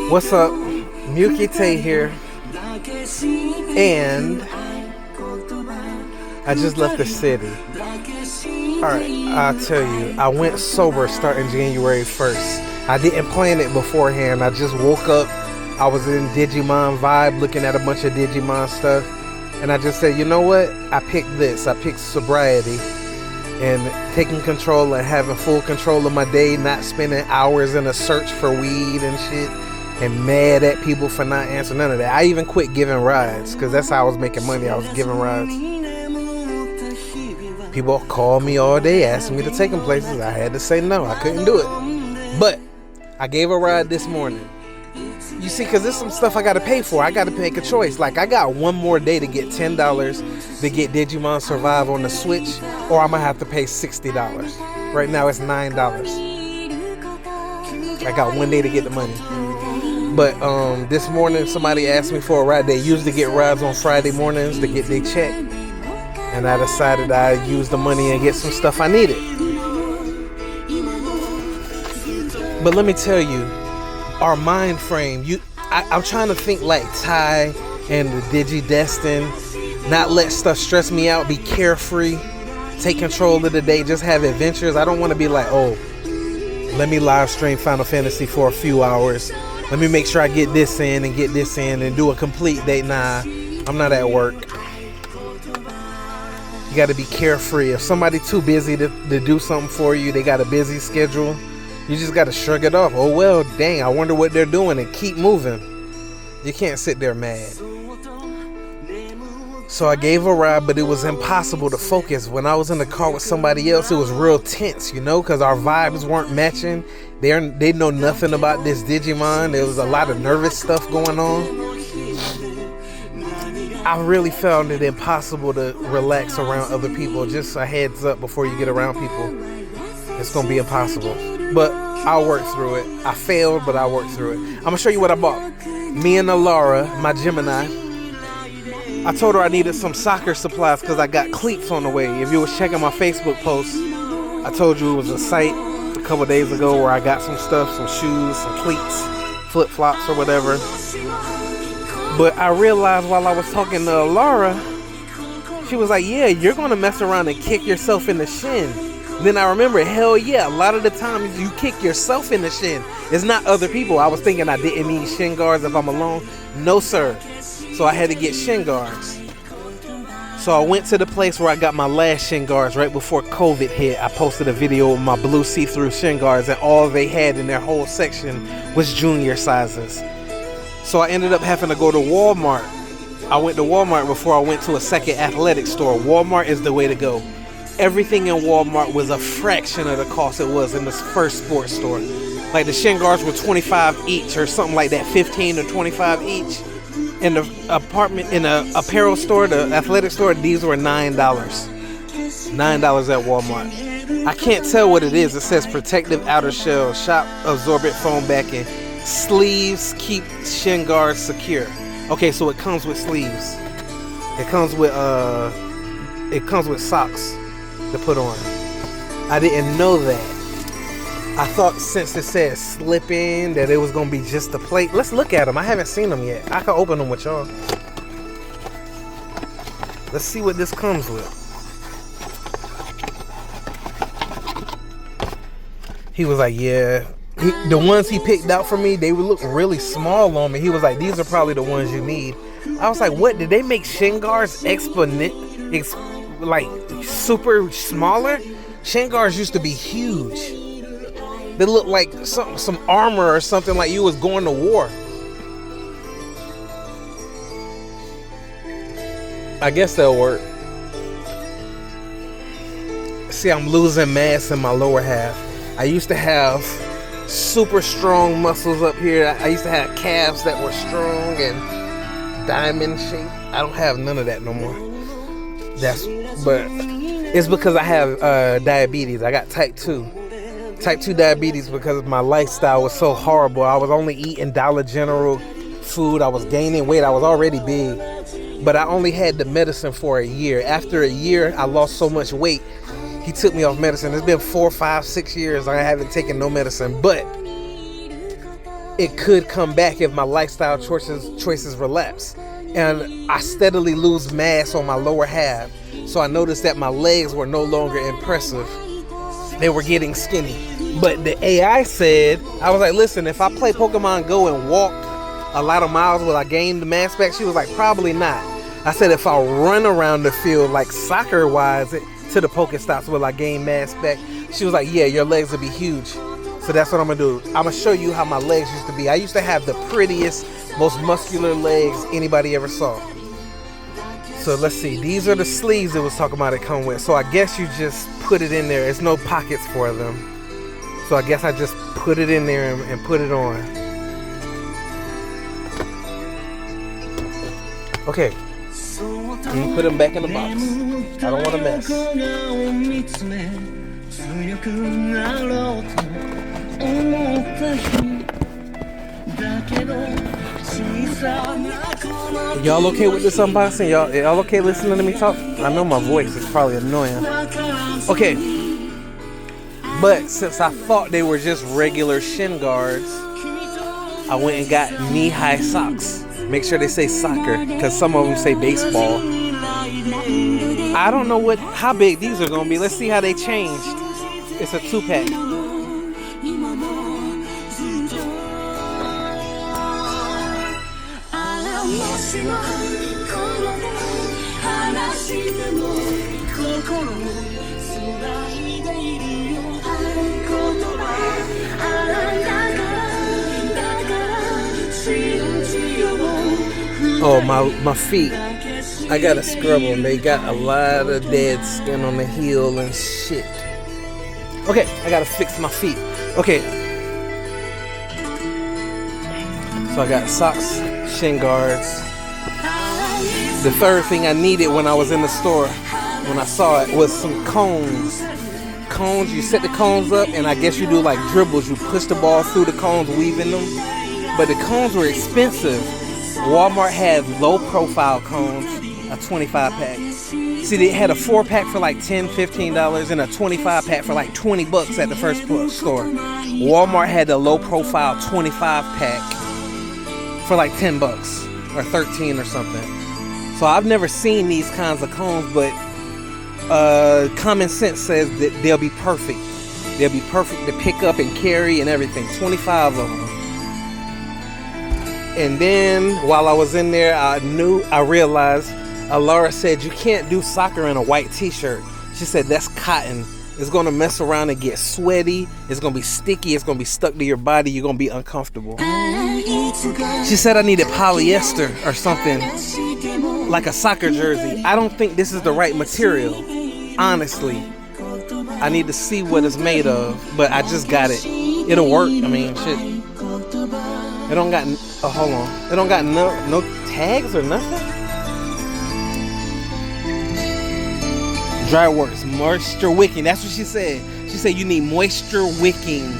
What's up? Miyuki Tay here. And I just left the city. Alright, I'll tell you. I went sober starting January 1st. I didn't plan it beforehand. I just woke up. I was in Digimon vibe looking at a bunch of Digimon stuff. And I just said, you know what? I picked this. I picked sobriety. And taking control and having full control of my day, not spending hours in a search for weed and shit, and mad at people for not answering, none of that. I even quit giving rides, because that's how I was making money. I was giving rides. People called me all day asking me to take them places. I had to say no. I couldn't do it. But I gave a ride this morning. You see, because there's some stuff I got to pay for. I got to make a choice. Like, I got one more day to get $10 to get Digimon Survive on the Switch, or I'm going to have to pay $60. Right now, it's $9. I got one day to get the money. But this morning, somebody asked me for a ride. They usually get rides on Friday mornings to get their check. And I decided I'd use the money and get some stuff I needed. But let me tell you, our mind frame, I'm trying to think like Ty and the Digidestin, not let stuff stress me out, be carefree, take control of the day, just have adventures. I don't want to be like, oh, let me live stream Final Fantasy for a few hours. Let me make sure I get this in and get this in and do a complete day. Nah, I'm not at work. You got to be carefree. If somebody too busy to do something for you, they got a busy schedule, you just got to shrug it off. Oh, well, dang, I wonder what they're doing, and keep moving. You can't sit there mad. So I gave a ride, but it was impossible to focus. When I was in the car with somebody else, it was real tense, because our vibes weren't matching. They know nothing about this Digimon. There was a lot of nervous stuff going on. I really found it impossible to relax around other people. Just a heads up before you get around people. It's going to be impossible. But I'll work through it. I failed, but I'll work through it. I'm going to show you what I bought. Me and Alara, my Gemini, I told her I needed some soccer supplies because I got cleats on the way. If you was checking my Facebook post, I told you it was a site a couple days ago where I got some stuff, some shoes, some cleats, flip-flops or whatever. But I realized while I was talking to Alara, she was like, yeah, you're going to mess around and kick yourself in the shin. Then I remember, hell yeah, a lot of the times you kick yourself in the shin. It's not other people. I was thinking I didn't need shin guards if I'm alone. No, sir. So I had to get shin guards. So I went to the place where I got my last shin guards right before COVID hit. I posted a video with my blue see-through shin guards, and all they had in their whole section was junior sizes. So I ended up having to go to Walmart. I went to Walmart before I went to a second athletic store. Walmart is the way to go. Everything in Walmart was a fraction of the cost it was in the first sports store. Like the shin guards were $25 each or something like that, $15 to $25 each. In the apparel store, the athletic store, these were $9. $9 at Walmart. I can't tell what it is. It says protective outer shell, shock absorbent foam backing, sleeves keep shin guards secure. Okay, so it comes with sleeves. It comes with socks to put on. I didn't know that. I thought since it said slip in that it was gonna be just the plate. Let's look at them. I haven't seen them yet. I can open them with y'all. Let's see what this comes with. He was like, yeah. The ones he picked out for me, they would look really small on me. He was like, these are probably the ones you need. I was like, what? Did they make shin guards like super smaller? Shin guards used to be huge. They look like some armor or something, like you was going to war. I guess that'll work. See, I'm losing mass in my lower half. I used to have super strong muscles up here. I used to have calves that were strong and diamond shaped. I don't have none of that no more. But it's because I have diabetes. I got type 2. Type 2 diabetes because my lifestyle was so horrible. I was only eating Dollar General food. I was gaining weight. I was already big. But I only had the medicine for a year. After a year, I lost so much weight. he took me off medicine. It's been 4, 5, 6 years I haven't taken no medicine, but it could come back if my lifestyle choices relapse. And I steadily lose mass on my lower half. So I noticed that my legs were no longer impressive. They were getting skinny. But the AI said, I was like, listen, if I play Pokemon Go and walk a lot of miles, will I gain the mass back? She was like, probably not. I said, if I run around the field like soccer wise to the Pokestops, will I gain mass back? She was like, yeah, your legs will be huge. So that's what I'm gonna do. I'm gonna show you how my legs used to be. I used to have the prettiest, most muscular legs anybody ever saw. So let's see, these are the sleeves it was talking about it come with. So I guess you just put it in there. There's no pockets for them. So I guess I just put it in there and put it on. Okay, let me put them back in the box. I don't want to mess. Y'all okay with this unboxing? Y'all okay listening to me talk? I know my voice is probably annoying. Okay, but since I thought they were just regular shin guards, I went and got knee-high socks. Make sure they say soccer, because some of them say baseball. I don't know how big these are gonna be. Let's see how they changed. It's a 2-pack. Oh, my feet. I gotta scrub them. They got a lot of dead skin on the heel and shit. Okay, I gotta fix my feet. Okay. So I got socks, shin guards. The third thing I needed when I was in the store, when I saw it, was some cones. Cones, you set the cones up, and I guess you do like dribbles. You push the ball through the cones, weaving them. But the cones were expensive. Walmart had low-profile cones, a 25-pack. See, they had a 4-pack for like $10, $15, and a 25-pack for like $20 at the first store. Walmart had the low-profile 25-pack for like $10 or $13 or something. So I've never seen these kinds of cones, but common sense says that they'll be perfect. They'll be perfect to pick up and carry and everything. 25 of them. And then while I was in there, I realized Laura said you can't do soccer in a white t-shirt. She said that's cotton. It's gonna mess around and get sweaty. It's gonna be sticky. It's gonna be stuck to your body. You're gonna be uncomfortable. She said I needed polyester or something, like a soccer jersey. I don't think this is the right material, honestly. I need to see what it's made of, but I just got it. It'll work. I mean, shit. It don't got, hold on. It don't got no tags or nothing. Dry works, moisture wicking. That's what she said. She said you need moisture wicking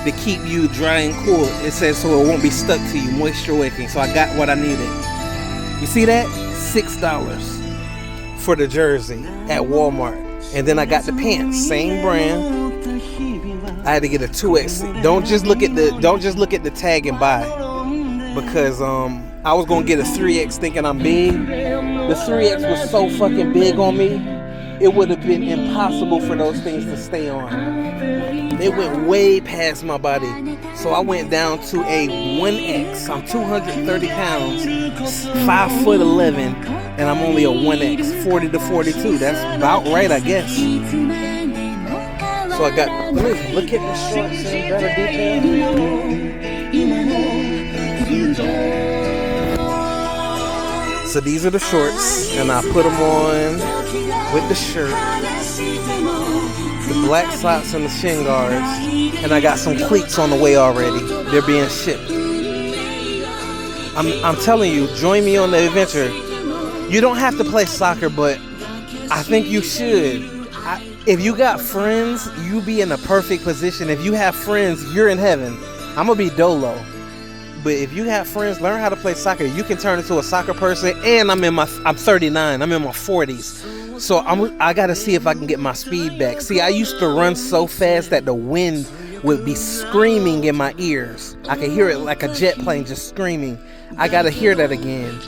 to keep you dry and cool. It says so it won't be stuck to you. Moisture wicking. So I got what I needed. You see that? $6 for the jersey at Walmart. And then I got the pants, same brand. I had to get a 2X. Don't just look at the tag and buy, because I was gonna get a 3X thinking I'm big. The 3X was so fucking big on me, it would have been impossible for those things to stay on. They went way past my body, so I went down to a 1X. I'm 230 pounds, 5'11", and I'm only a 1X, 40 to 42. That's about right, I guess. So I got, let me look at the shorts in better detail. So these are the shorts, and I put them on with the shirt, the black socks and the shin guards, and I got some cleats on the way already. They're being shipped. I'm telling you, join me on the adventure. You don't have to play soccer, but I think you should. If you got friends, you be in a perfect position. If you have friends, you're in heaven. I'm gonna be dolo. But if you have friends, learn how to play soccer. You can turn into a soccer person. And I'm 39. I'm in my 40s. So I gotta see if I can get my speed back. See, I used to run so fast that the wind would be screaming in my ears. I could hear it like a jet plane just screaming. I gotta hear that again.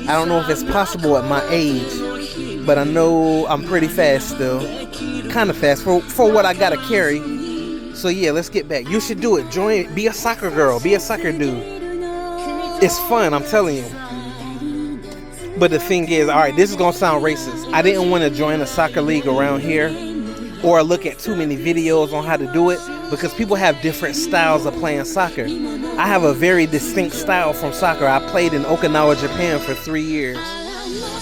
I don't know if it's possible at my age, but I know I'm pretty fast still. Kind of fast for what I gotta carry. So yeah, let's get back. You should do it. Join, be a soccer girl, be a soccer dude. It's fun, I'm telling you. But the thing is, all right, this is gonna sound racist. I didn't want to join a soccer league around here or look at too many videos on how to do it, because people have different styles of playing soccer. I have a very distinct style from soccer. I played in Okinawa, Japan for 3 years.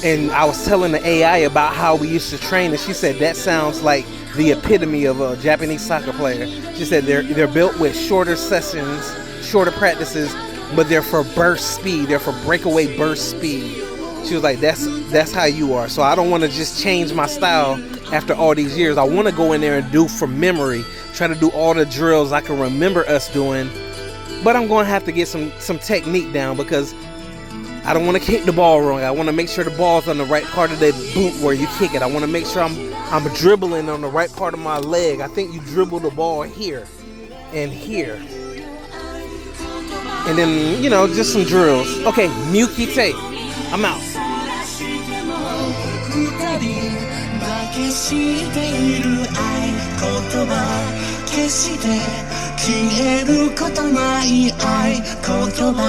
And I was telling the AI about how we used to train, and she said that sounds like the epitome of a Japanese soccer player. She said they're built with shorter sessions, shorter practices, but they're for burst speed. They're for breakaway burst speed. She was like, that's how you are. So I don't want to just change my style after all these years. I want to go in there and do from memory, try to do all the drills I can remember us doing. But I'm going to have to get some technique down, because I don't want to kick the ball wrong. I want to make sure the ball's on the right part of the boot where you kick it. I want to make sure I'm dribbling on the right part of my leg. I think you dribble the ball here and here. And then, just some drills. Okay, Mukite. I'm out. 消している合言葉決して消えることない合言葉